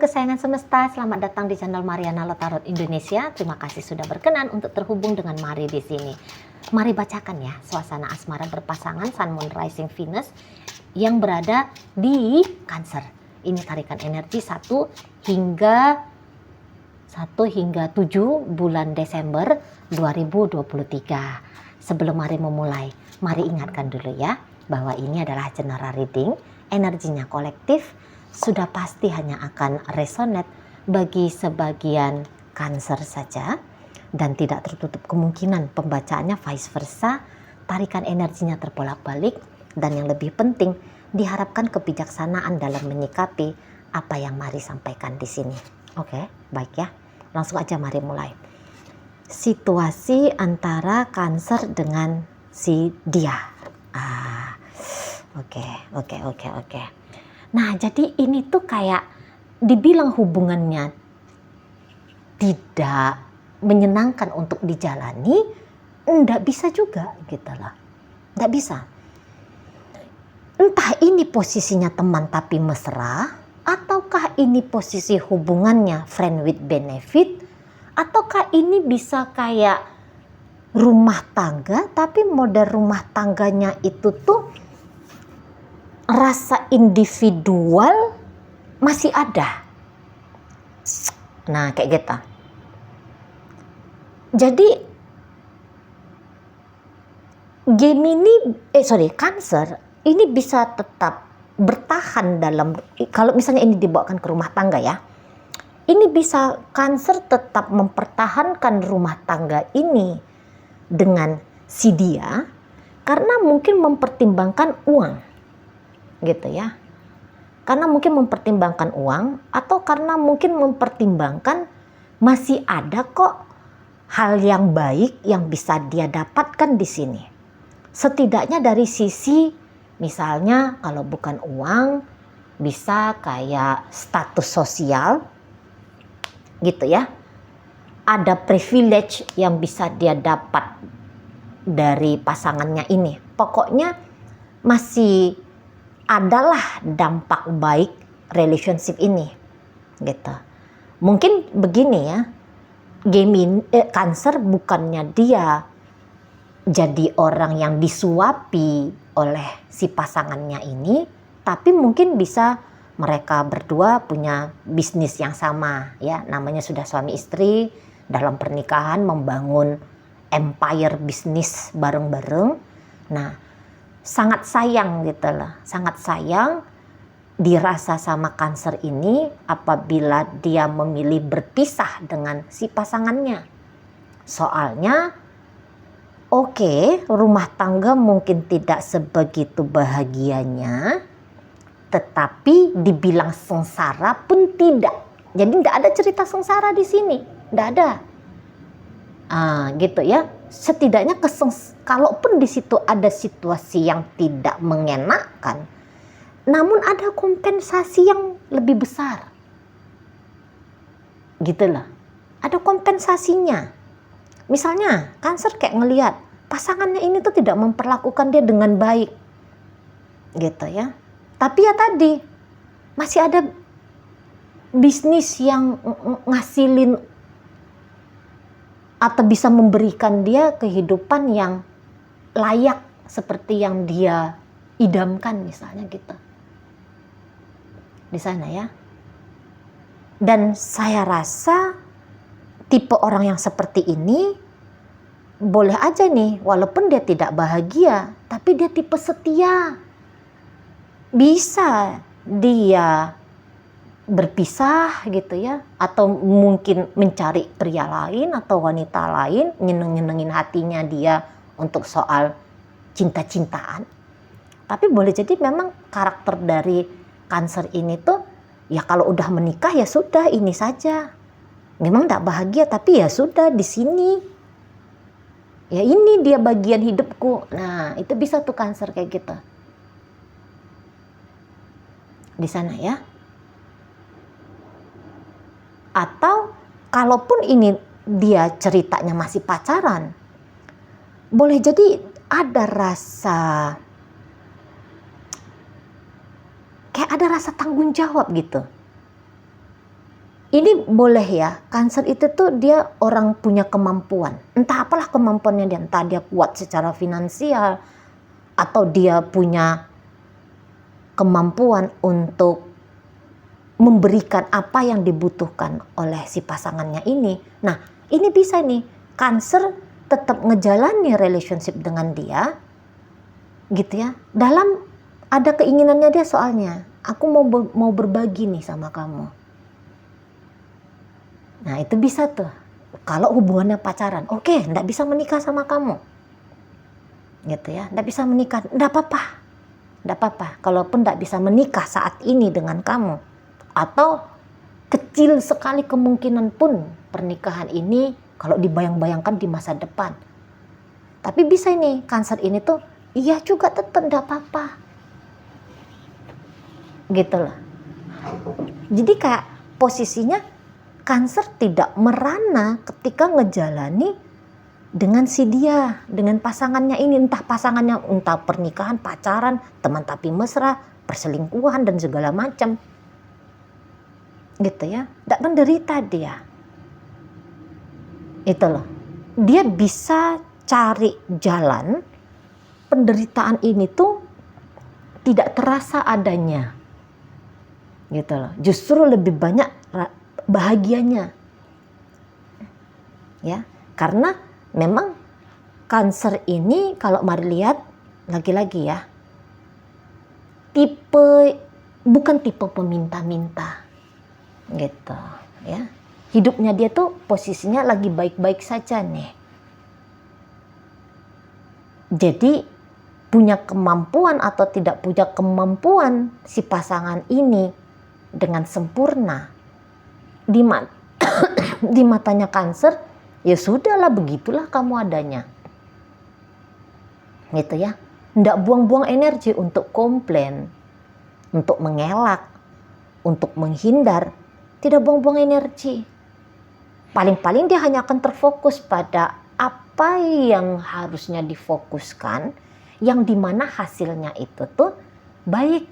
kesayangan semesta, selamat datang di channel Mariana Lotarot Indonesia. Terima kasih sudah berkenan untuk terhubung dengan Mari di sini. Mari bacakan ya suasana asmara berpasangan Sun Moon Rising Venus yang berada di Cancer. Ini tarikan energi 1 hingga 7 bulan Desember 2023. Sebelum Mari memulai, mari ingatkan dulu ya bahwa ini adalah general reading, energinya kolektif, sudah pasti hanya akan resonate bagi sebagian Cancer saja dan tidak tertutup kemungkinan pembacaannya vice versa, tarikan energinya terbolak-balik, dan yang lebih penting diharapkan kebijaksanaan dalam menyikapi apa yang Mari sampaikan di sini. Oke, baik ya. Langsung aja mari mulai. Situasi antara Cancer dengan si dia. Oke. Nah, jadi ini tuh kayak dibilang hubungannya tidak menyenangkan untuk dijalani, enggak bisa juga gitu loh. Enggak bisa. Entah ini posisinya teman tapi mesra, ataukah ini posisi hubungannya friend with benefit, ataukah ini bisa kayak rumah tangga tapi model rumah tangganya itu tuh rasa individual masih ada. Nah, kayak gitu. Jadi Cancer ini bisa tetap bertahan dalam, kalau misalnya ini dibawakan ke rumah tangga ya, ini bisa Cancer tetap mempertahankan rumah tangga ini dengan si dia karena mungkin mempertimbangkan uang gitu ya, karena mungkin mempertimbangkan uang, atau karena mungkin mempertimbangkan masih ada kok hal yang baik yang bisa dia dapatkan di sini. Setidaknya dari sisi misalnya kalau bukan uang bisa kayak status sosial gitu ya, ada privilege yang bisa dia dapat dari pasangannya ini. Pokoknya masih adalah dampak baik relationship ini gitu. Mungkin begini ya, Cancer bukannya dia jadi orang yang disuapi oleh si pasangannya ini, tapi mungkin bisa mereka berdua punya bisnis yang sama ya, namanya sudah suami istri dalam pernikahan membangun empire bisnis bareng-bareng. Nah, sangat sayang gitu loh, sangat sayang dirasa sama Cancer ini apabila dia memilih berpisah dengan si pasangannya. Soalnya oke, rumah tangga mungkin tidak sebegitu bahagianya, tetapi dibilang sengsara pun tidak. Jadi tidak ada cerita sengsara di sini, tidak ada. Gitu ya. Setidaknya kalaupun di situ ada situasi yang tidak mengenakan, namun ada kompensasi yang lebih besar. Gitu loh. Ada kompensasinya. Misalnya Cancer kayak ngelihat pasangannya ini tuh tidak memperlakukan dia dengan baik. Gitu ya. Tapi ya tadi masih ada bisnis yang ngasilin atau bisa memberikan dia kehidupan yang layak seperti yang dia idamkan misalnya gitu. Di sana ya. Dan saya rasa tipe orang yang seperti ini boleh aja nih, walaupun dia tidak bahagia, tapi dia tipe setia. Bisa dia berpisah gitu ya, atau mungkin mencari pria lain atau wanita lain, nyenengin hatinya dia untuk soal cinta-cintaan. Tapi boleh jadi memang karakter dari Cancer ini tuh ya kalau udah menikah ya sudah ini saja. Memang tidak bahagia tapi ya sudah di sini. Ya ini dia bagian hidupku. Nah, itu bisa tuh Cancer kayak gitu. Di sana ya. Atau kalaupun ini dia ceritanya masih pacaran, boleh jadi ada rasa kayak ada rasa tanggung jawab gitu. Ini boleh ya, Cancer itu tuh dia orang punya kemampuan. Entah apalah kemampuannya dia, entah dia kuat secara finansial, atau dia punya kemampuan untuk memberikan apa yang dibutuhkan oleh si pasangannya ini. Nah, ini bisa nih, Cancer tetap ngejalani relationship dengan dia, gitu ya. Dalam ada keinginannya dia soalnya, aku mau berbagi nih sama kamu. Nah, itu bisa tuh. Kalau hubungannya pacaran, oke, nggak bisa menikah sama kamu. Gitu ya, nggak bisa menikah, nggak apa-apa. Nggak apa-apa, kalaupun nggak bisa menikah saat ini dengan kamu. Atau kecil sekali kemungkinan pun pernikahan ini kalau dibayang-bayangkan di masa depan. Tapi bisa ini, Cancer ini tuh, iya juga tetap nggak apa-apa. Gitu loh. Jadi kayak posisinya, Cancer tidak merana ketika ngejalani dengan si dia, dengan pasangannya ini, entah pasangannya, entah pernikahan, pacaran, teman tapi mesra, perselingkuhan dan segala macam. Gitu ya, tidak menderita dia. Itu loh. Dia bisa cari jalan penderitaan ini tuh tidak terasa adanya. Gitu loh. Justru lebih banyak bahagianya, ya, karena memang Cancer ini kalau mari lihat lagi-lagi ya, bukan tipe peminta-minta, gitu, ya. Hidupnya dia tuh posisinya lagi baik-baik saja nih. Jadi punya kemampuan atau tidak punya kemampuan si pasangan ini dengan sempurna. Di matanya Cancer, ya sudahlah, begitulah kamu adanya. Gitu ya. Nggak buang-buang energi untuk komplain, untuk mengelak, untuk menghindar. Tidak buang-buang energi. Paling-paling dia hanya akan terfokus pada apa yang harusnya difokuskan, yang dimana hasilnya itu tuh baik.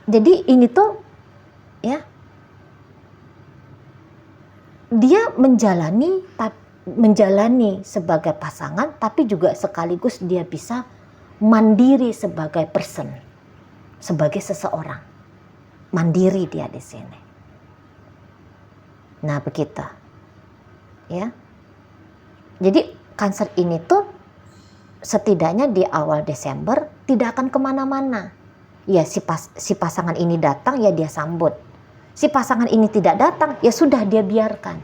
Jadi ini tuh, ya, dia menjalani sebagai pasangan, tapi juga sekaligus dia bisa mandiri sebagai person, sebagai seseorang. Mandiri dia di sini. Nah, begitu. Ya. Jadi Cancer ini tuh setidaknya di awal Desember tidak akan kemana-mana. Ya, si pasangan ini datang, ya dia sambut. Si pasangan ini tidak datang, ya sudah dia biarkan.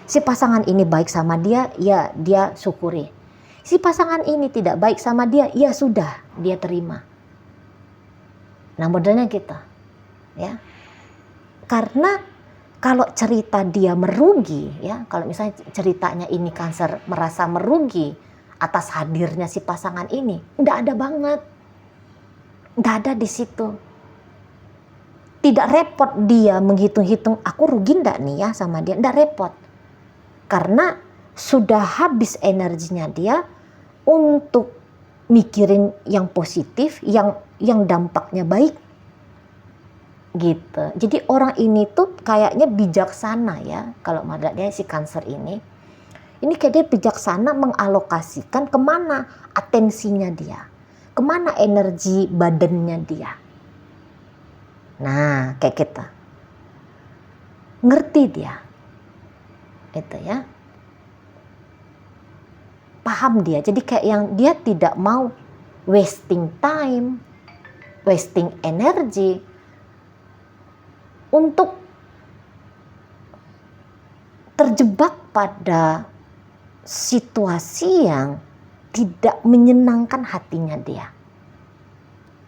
Si pasangan ini baik sama dia, ya dia syukuri. Si pasangan ini tidak baik sama dia, ya sudah dia terima. Nah, modelnya gitu, ya. Karena kalau cerita dia merugi, ya, kalau misalnya ceritanya ini Cancer merasa merugi atas hadirnya si pasangan ini, enggak ada banget. Enggak ada di situ. Tidak repot dia menghitung-hitung, aku rugi enggak nih ya sama dia, enggak repot. Karena sudah habis energinya dia untuk mikirin yang positif, yang dampaknya baik. Gitu. Jadi orang ini tuh kayaknya bijaksana ya, kalau menurut dia si Cancer ini. Ini kayak dia bijaksana mengalokasikan kemana atensinya dia, kemana energi badannya dia. Nah, kayak kita ngerti dia, itu ya, paham dia. Jadi kayak yang dia tidak mau wasting time, wasting energi untuk terjebak pada situasi yang tidak menyenangkan hatinya dia.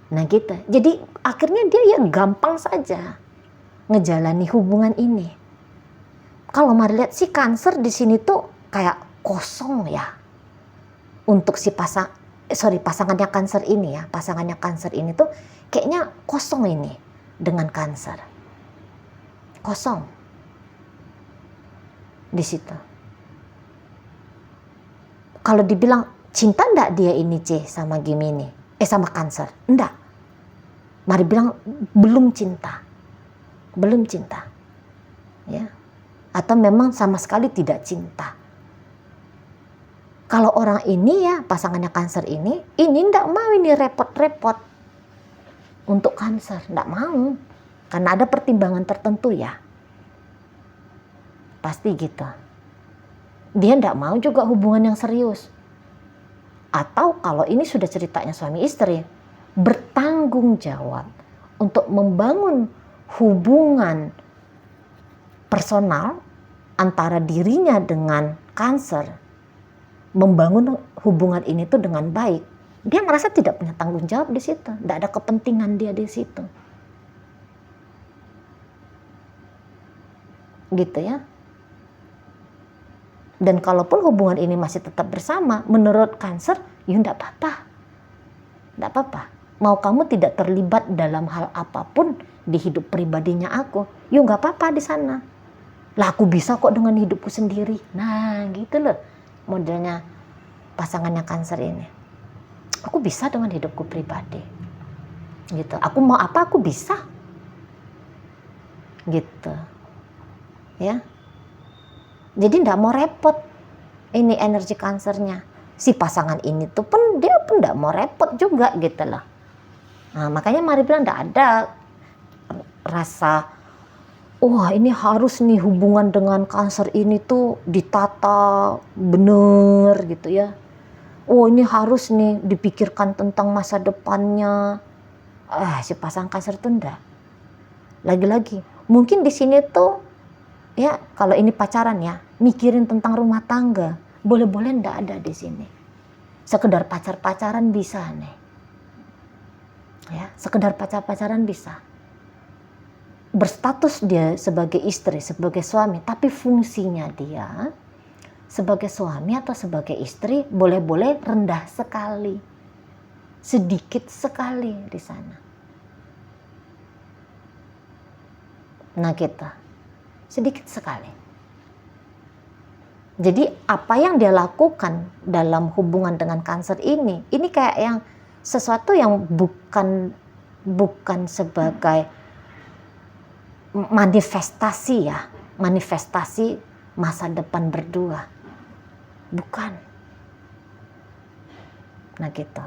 Nah gitu. Jadi akhirnya dia ya gampang saja ngejalani hubungan ini. Kalau mari lihat si Cancer di sini tuh kayak kosong ya. Untuk si pasangannya Cancer ini ya, pasangannya Cancer ini tuh kayaknya kosong ini dengan Cancer. Kosong di situ. Kalau dibilang cinta enggak dia ini sama Gemini, sama Cancer? Enggak. Mari bilang belum cinta. belum cinta, ya, atau memang sama sekali tidak cinta. Kalau orang ini ya, pasangannya Cancer ini ndak mau ini repot-repot untuk Cancer, ndak mau, karena ada pertimbangan tertentu ya, pasti gitu. Dia ndak mau juga hubungan yang serius. Atau kalau ini sudah ceritanya suami istri, bertanggung jawab untuk membangun hubungan personal antara dirinya dengan Cancer, membangun hubungan ini tuh dengan baik. Dia merasa tidak punya tanggung jawab di situ, tidak ada kepentingan dia di situ, gitu ya. Dan kalaupun hubungan ini masih tetap bersama, menurut Cancer, ya enggak apa-apa. Enggak apa-apa. Mau kamu tidak terlibat dalam hal apapun di hidup pribadinya aku, ya enggak apa-apa di sana. Lah aku bisa kok dengan hidupku sendiri. Nah, gitu loh modelnya pasangannya Cancer ini. Aku bisa dengan hidupku pribadi. Gitu. Aku mau apa aku bisa. Gitu. Ya. Jadi enggak mau repot ini energi Cancernya. Si pasangan ini tuh pun dia pun enggak mau repot juga gitu loh. Nah, makanya mari bilang enggak ada rasa wah ini harus nih hubungan dengan Cancer ini tuh ditata bener gitu ya. Oh ini harus nih dipikirkan tentang masa depannya. Si pasangan Cancer tuh enggak. Lagi-lagi mungkin di sini tuh ya kalau ini pacaran ya, mikirin tentang rumah tangga, boleh-boleh ndak ada di sini. Sekedar pacar-pacaran bisa nih. Ya, sekedar pacar-pacaran bisa. Berstatus dia sebagai istri, sebagai suami, tapi fungsinya dia sebagai suami atau sebagai istri boleh-boleh rendah sekali. Sedikit sekali di sana. Nah, kita sedikit sekali. Jadi apa yang dia lakukan dalam hubungan dengan Cancer ini kayak yang sesuatu yang bukan sebagai manifestasi ya, manifestasi masa depan berdua. Bukan. Nah gitu.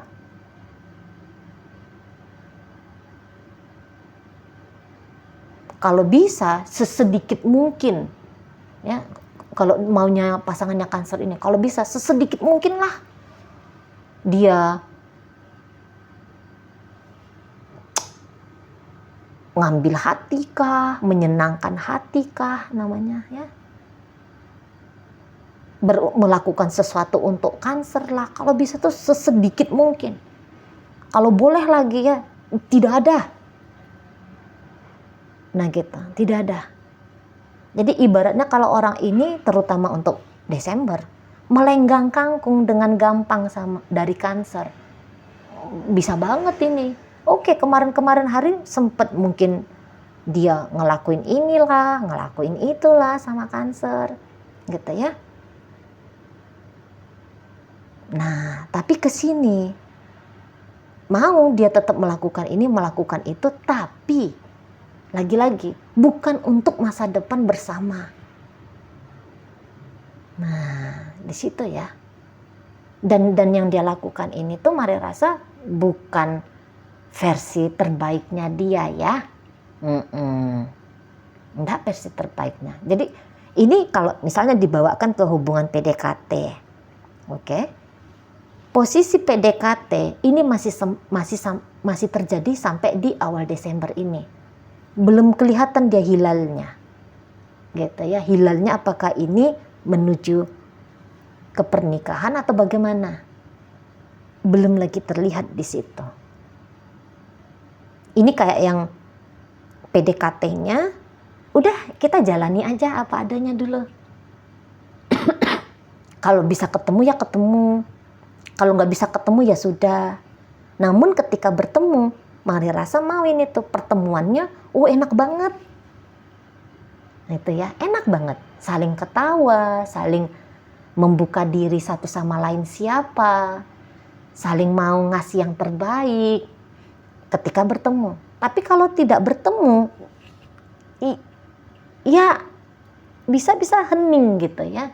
Kalau bisa sesedikit mungkin ya, kalau maunya pasangannya Cancer ini, kalau bisa sesedikit mungkin lah dia ngambil hati kah, menyenangkan hati kah namanya ya, melakukan sesuatu untuk Cancer lah, kalau bisa tuh sesedikit mungkin. Kalau boleh lagi ya tidak ada. Nah gitu, tidak ada. Jadi ibaratnya kalau orang ini terutama untuk Desember melenggang kangkung dengan gampang sama dari Cancer. Bisa banget ini. Oke, kemarin-kemarin hari sempat mungkin dia ngelakuin inilah, ngelakuin itulah sama Cancer. Gitu ya. Nah, tapi ke sini mau dia tetap melakukan ini, melakukan itu, tapi lagi-lagi bukan untuk masa depan bersama. Nah, di situ ya. Dan yang dia lakukan ini tuh Mari rasa bukan versi terbaiknya dia ya. Enggak versi terbaiknya. Jadi ini kalau misalnya dibawakan ke hubungan PDKT. Oke. Posisi PDKT ini masih terjadi sampai di awal Desember ini. Belum kelihatan dia hilalnya. Gitu ya, hilalnya apakah ini menuju ke pernikahan atau bagaimana? Belum lagi terlihat di situ. Ini kayak yang PDKT-nya udah kita jalani aja apa adanya dulu. Kalau bisa ketemu ya ketemu. Kalau nggak bisa ketemu ya sudah. Namun ketika bertemu, Mari rasa mau ini tuh pertemuannya, enak banget. Itu ya, enak banget. Saling ketawa, saling membuka diri satu sama lain siapa, saling mau ngasih yang terbaik ketika bertemu. Tapi kalau tidak bertemu, bisa-bisa hening gitu ya.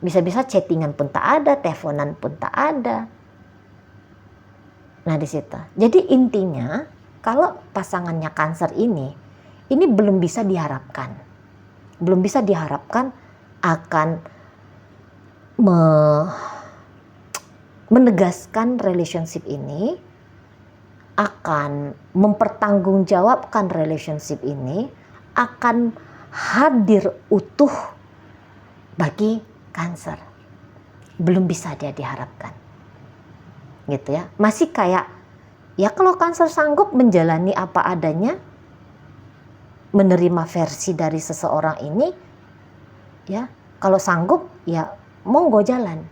Bisa-bisa chattingan pun tak ada, teleponan pun tak ada. Nah di situ. Jadi intinya kalau pasangannya Cancer ini belum bisa diharapkan. Belum bisa diharapkan akan menegaskan relationship ini, akan mempertanggungjawabkan relationship ini, akan hadir utuh bagi Cancer. Belum bisa dia diharapkan. Gitu ya. Masih kayak, ya kalau Cancer sanggup menjalani apa adanya, menerima versi dari seseorang ini, ya kalau sanggup ya monggo jalan.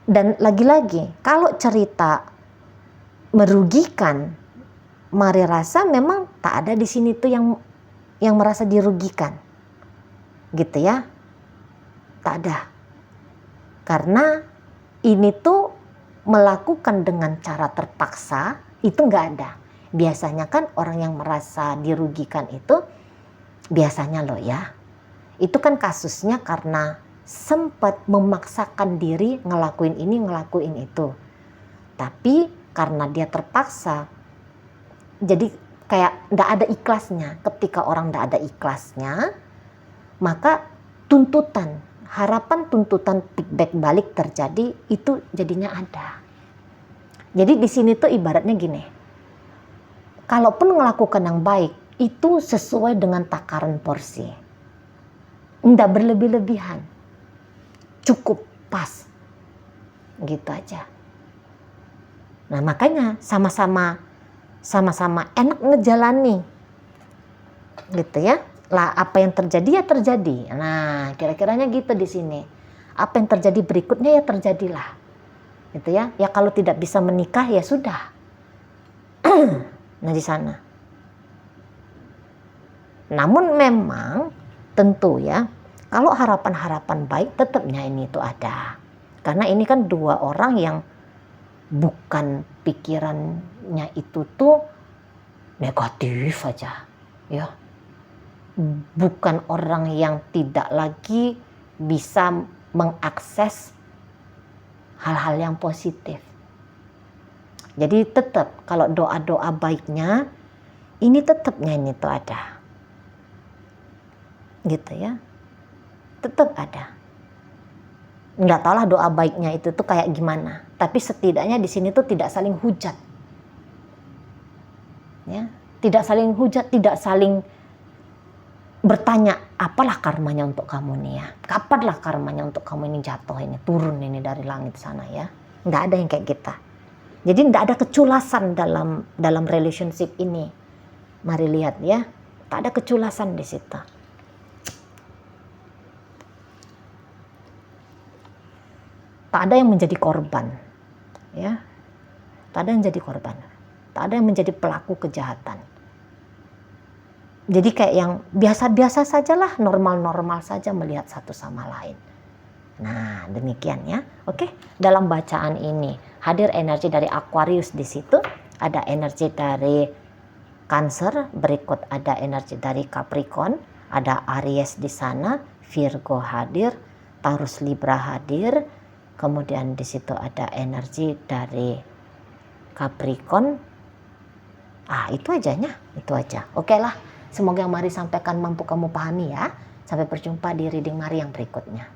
Dan lagi-lagi kalau cerita merugikan, mari rasa memang tak ada di sini tuh yang merasa dirugikan, gitu ya, tak ada. Karena ini tuh melakukan dengan cara terpaksa itu nggak ada. Biasanya kan orang yang merasa dirugikan itu biasanya loh ya, itu kan kasusnya karena sempat memaksakan diri ngelakuin ini, ngelakuin itu. Tapi karena dia terpaksa, jadi kayak nggak ada ikhlasnya. Ketika orang nggak ada ikhlasnya, maka tuntutan, harapan tuntutan feedback balik terjadi, itu jadinya ada. Jadi di sini tuh ibaratnya gini, kalaupun melakukan yang baik, itu sesuai dengan takaran porsi. Nggak berlebih-lebihan. Cukup pas. Gitu aja. Nah makanya sama-sama enak ngejalani. Gitu ya. Lah apa yang terjadi ya terjadi. Nah kira-kiranya gitu di sini. Apa yang terjadi berikutnya ya terjadilah. Gitu ya. Ya kalau tidak bisa menikah ya sudah. Nah di sana. Namun memang tentu ya, kalau harapan-harapan baik tetapnya ini tuh ada. Karena ini kan dua orang yang bukan pikirannya itu tuh negatif aja, ya. Bukan orang yang tidak lagi bisa mengakses hal-hal yang positif. Jadi tetap kalau doa-doa baiknya ini tetapnya ini tuh ada. Gitu ya, tetap ada. Nggak tahulah doa baiknya itu tuh kayak gimana, tapi setidaknya di sini tuh tidak saling hujat, ya, tidak saling hujat, tidak saling bertanya apalah karmanya untuk kamu nih ya, kapanlah karmanya untuk kamu ini jatuh ini turun ini dari langit sana ya, nggak ada yang kayak kita. Jadi nggak ada keculasan dalam relationship ini. Mari lihat ya, tak ada keculasan di situ. Tak ada yang menjadi korban, ya. Tak ada yang menjadi korban, tak ada yang menjadi pelaku kejahatan. Jadi kayak yang biasa-biasa sajalah, normal-normal saja melihat satu sama lain. Nah, demikian ya. Oke, dalam bacaan ini hadir energi dari Aquarius di situ, ada energi dari Cancer, berikut ada energi dari Capricorn, ada Aries di sana, Virgo hadir, Taurus Libra hadir. Kemudian di situ ada energi dari Capricorn. Itu ajanya, itu aja. Oke lah, semoga yang Mari sampaikan mampu kamu pahami ya. Sampai berjumpa di reading Mari yang berikutnya.